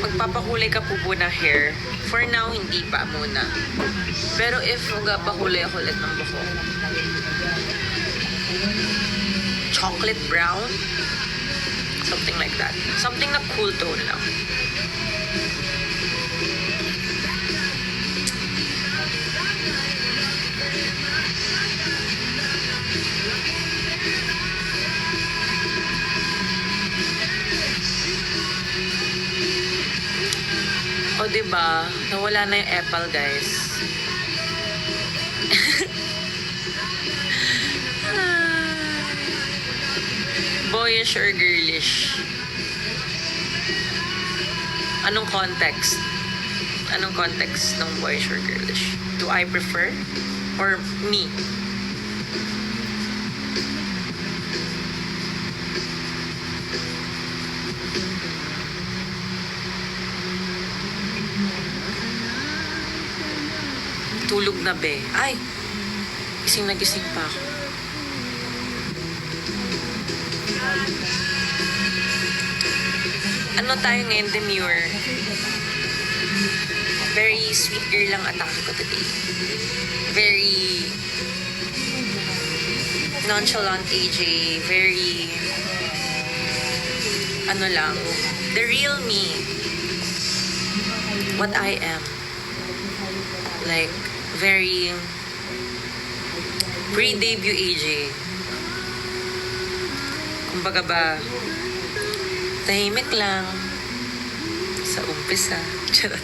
Magpapakulay ka po ng hair. For now, hindi pa muna. Pero if magpapakulay ako ulit ng buhok, chocolate brown, something like that. Something na cool tone lang. O, diba? Nawala na yung apple, guys. Boyish or girlish? Anong context? Anong context ng boyish or girlish? Do I prefer? Or me? Tulog na be. Ay! Gising na gising pa ako. Ano tayo ngayon? Demure. Very sweet girl lang atake ko today. Very nonchalant AJ. Very ano lang. The real me. What I am. Like, very pre-debut AJ. Kumbaga ba, tahimik lang sa umpisa. Charot.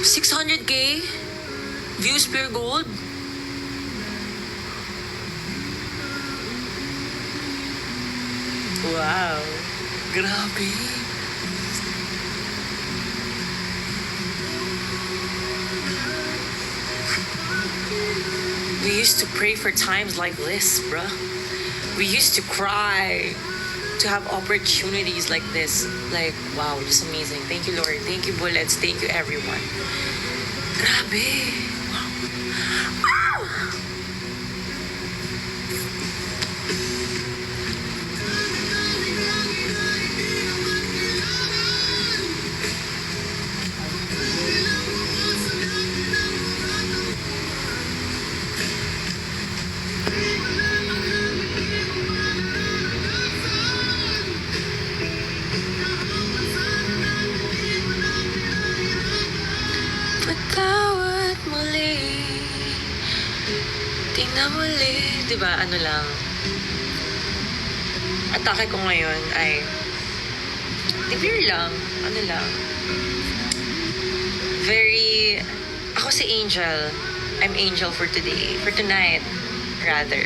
600k views per gold. Wow. Grabe. We used to pray for times like this, bruh. We used to cry to have opportunities like this. Like, wow, just amazing. Thank you, Lord. Thank you, Bullets. Thank you, everyone. Grabe. Wow. Wow. Patawad muli. Tingnan muli. Diba, ano lang. Atake ko ngayon ay tibir lang. Ano lang. Very, ako si Angel. I'm Angel for today. For tonight, rather.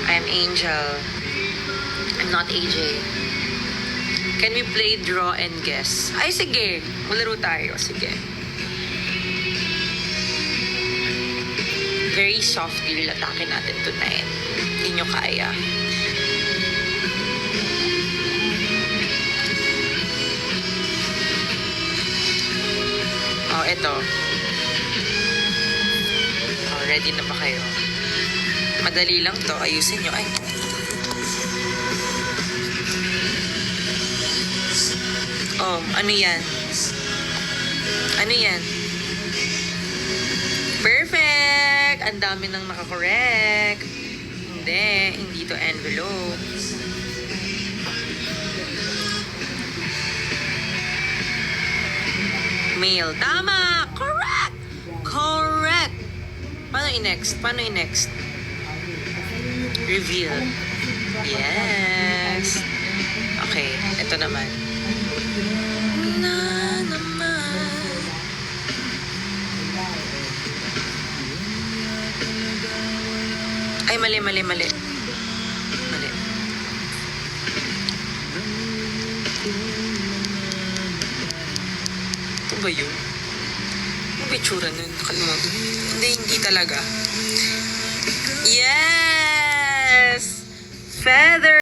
I'm Angel. I'm not AJ. Can we play draw and guess? Ay, sige. Malaro tayo. Sige. Very soft girl atake natin tonight. Hindi nyo kaya. Oh, eto. Oh, ready na ba kayo? Madali lang to. Ayusin nyo. Ay. Oh, ano yan? Ano yan? Perfect! Ang dami nang nakakorek. Hindi to envelope. Mail. Tama! Correct! Correct! Paano i-next? Paano i-next? Reveal. Yes! Okay, ito naman. Na naman. Ay, mali. Mali. Ito ba yun? Ano ba itsura nun? Nakalimutan. Hindi talaga. Yes! Feather!